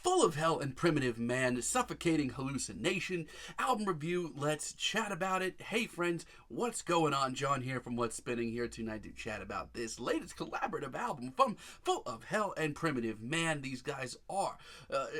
Full of Hell and Primitive Man, Suffocating Hallucination, album review, let's chat about it. Hey friends, what's going on? John here from What's Spinning here tonight to chat about this latest collaborative album from Full of Hell and Primitive Man. These guys are,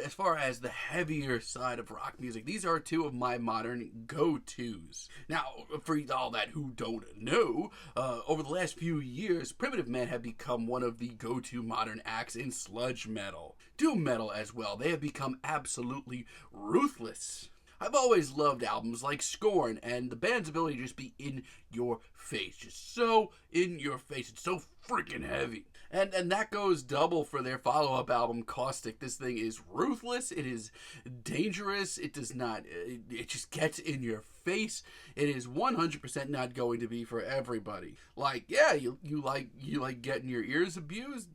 as far as the heavier side of rock music, these are two of my modern go-tos. Now, for all that who don't know, over the last few years, Primitive Man have become one of the go-to modern acts in sludge metal. Doom metal as well. They have become absolutely ruthless. I've always loved albums like Scorn and the band's ability to just be in your face. Just so in your face. It's so freaking heavy. And that goes double for their follow-up album, Caustic. This thing is ruthless. It is dangerous. It does not... It just gets in your face. It is 100% not going to be for everybody. Like, yeah, you like getting your ears abused?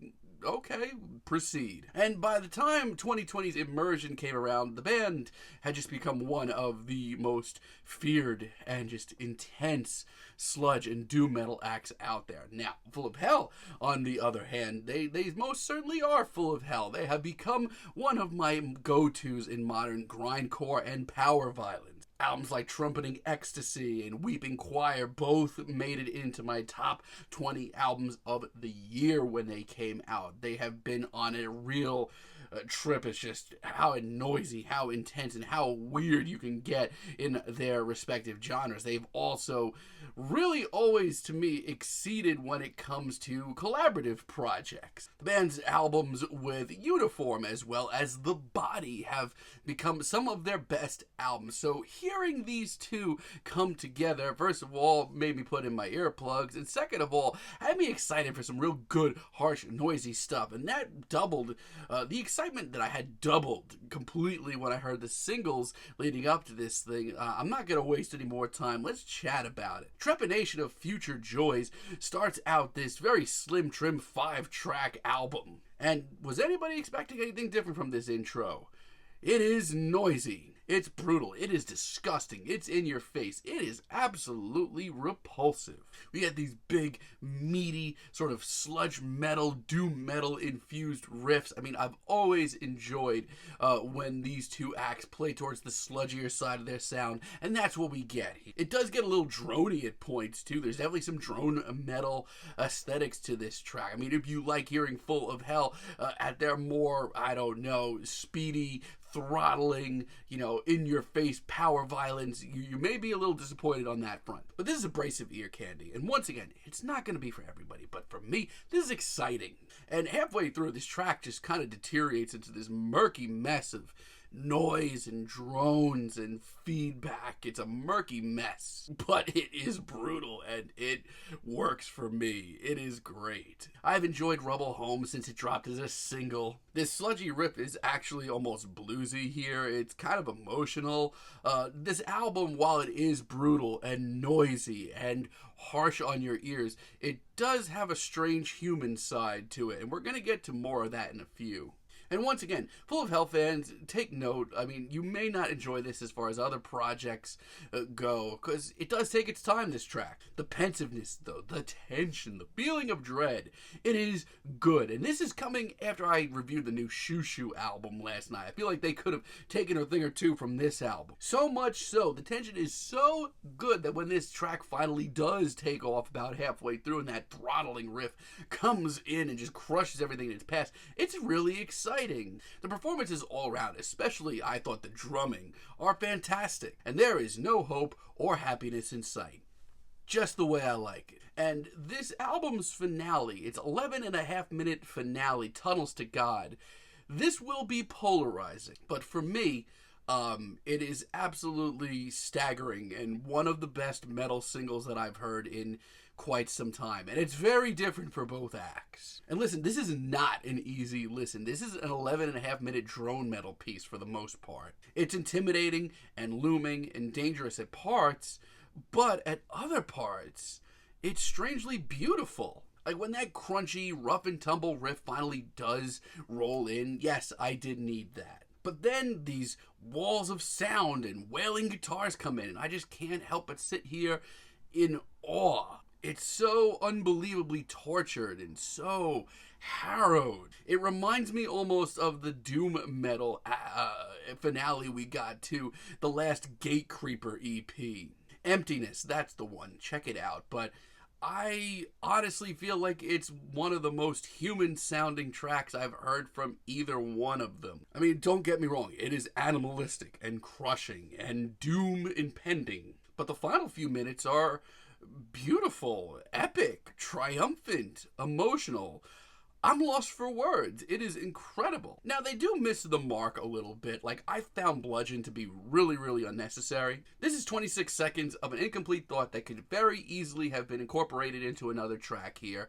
Okay, proceed. And by the time 2020's Immersion came around, the band had just become one of the most feared and just intense sludge and doom metal acts out there. Now, Full of Hell, on the other hand, they most certainly are full of hell. They have become one of my go-tos in modern grindcore and power violence. Albums like Trumpeting Ecstasy and Weeping Choir both made it into my top 20 albums of the year when they came out. They have been on a real trip. It's just how noisy, how intense, and how weird you can get in their respective genres. They've also really always, to me, exceeded when it comes to collaborative projects. The band's albums with Uniform as well as The Body have become some of their best albums. So hearing these two come together, first of all, made me put in my earplugs, and second of all, had me excited for some real good, harsh, noisy stuff. And that doubled, the excitement that I had doubled completely when I heard the singles leading up to this thing. I'm not going to waste any more time. Let's chat about it. Trepanation of Future Joys starts out this very slim trim 5-track album. And was anybody expecting anything different from this intro? It is noisy. It's brutal. It is disgusting. It's in your face. It is absolutely repulsive. We get these big, meaty, sort of sludge metal, doom metal infused riffs. I mean, I've always enjoyed when these two acts play towards the sludgier side of their sound, and that's what we get. It does get a little droney at points, too. There's definitely some drone metal aesthetics to this track. I mean, if you like hearing Full of Hell at their more, I don't know, speedy, throttling, in-your-face power violence, you may be a little disappointed on that front. But this is abrasive ear candy, and once again, it's not going to be for everybody, but for me, this is exciting. And halfway through, this track just kind of deteriorates into this murky mess of noise and drones and feedback. It's a murky mess, but it is brutal and it works for me. It is great. I've enjoyed Rubble home since it dropped as a single. This sludgy riff is actually almost bluesy here. It's kind of emotional. This album, while it is brutal and noisy and harsh on your ears, it does have a strange human side to it, and we're going to get to more of that in a few. And once again, Full of Hell fans, take note. I mean, you may not enjoy this as far as other projects go, because it does take its time, this track. The pensiveness, though, the tension, the feeling of dread, it is good. And this is coming after I reviewed the new Shoo Shoo album last night. I feel like they could have taken a thing or two from this album. So much so, the tension is so good that when this track finally does take off about halfway through and that throttling riff comes in and just crushes everything in its path, it's really exciting. The performances all around, especially I thought the drumming, are fantastic, and there is no hope or happiness in sight. Just the way I like it. And this album's finale, its 11.5-minute finale, Tunnels to God, this will be polarizing, but for me, it is absolutely staggering and one of the best metal singles that I've heard in quite some time. And it's very different for both acts. And listen, this is not an easy listen. This is an 11.5-minute drone metal piece for the most part. It's intimidating and looming and dangerous at parts, but at other parts, it's strangely beautiful. Like when that crunchy, rough and tumble riff finally does roll in, yes, I did need that. But then these walls of sound and wailing guitars come in, and I just can't help but sit here in awe. It's so unbelievably tortured and so harrowed. It reminds me almost of the doom metal finale we got to the last Gatecreeper EP. Emptiness, that's the one. Check it out. But I honestly feel like it's one of the most human sounding tracks I've heard from either one of them. I mean, don't get me wrong, it is animalistic and crushing and doom impending. But the final few minutes are beautiful, epic, triumphant, emotional. I'm lost for words. It is incredible. Now, they do miss the mark a little bit. Like, I found Bludgeon to be really, really unnecessary. This is 26 seconds of an incomplete thought that could very easily have been incorporated into another track here,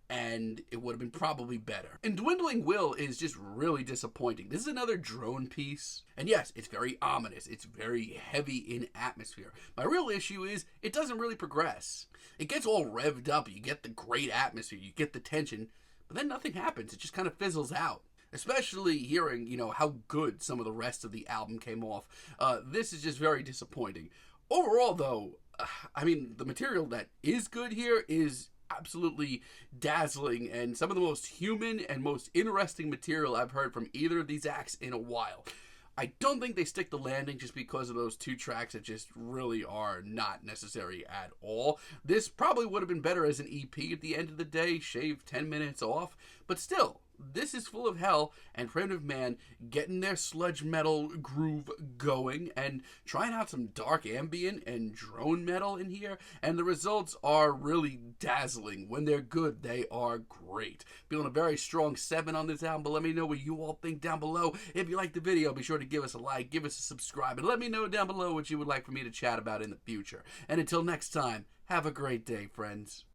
and it would have been probably better. And Dwindling Will is just really disappointing. This is another drone piece. And yes, it's very ominous. It's very heavy in atmosphere. My real issue is it doesn't really progress. It gets all revved up. You get the great atmosphere. You get the tension. But then nothing happens. It just kind of fizzles out. Especially hearing, how good some of the rest of the album came off. This is just very disappointing. Overall, though, the material that is good here is absolutely dazzling and some of the most human and most interesting material I've heard from either of these acts in a while. I don't think they stick the landing just because of those two tracks that just really are not necessary at all. This probably would have been better as an EP at the end of the day, shave 10 minutes off, but still, this is full of hell, and Primitive Man getting their sludge metal groove going and trying out some dark ambient and drone metal in here, and the results are really dazzling. When they're good, they are great. Feeling a very strong 7 on this album, but let me know what you all think down below. If you liked the video, be sure to give us a like, give us a subscribe, and let me know down below what you would like for me to chat about in the future. And until next time, have a great day, friends.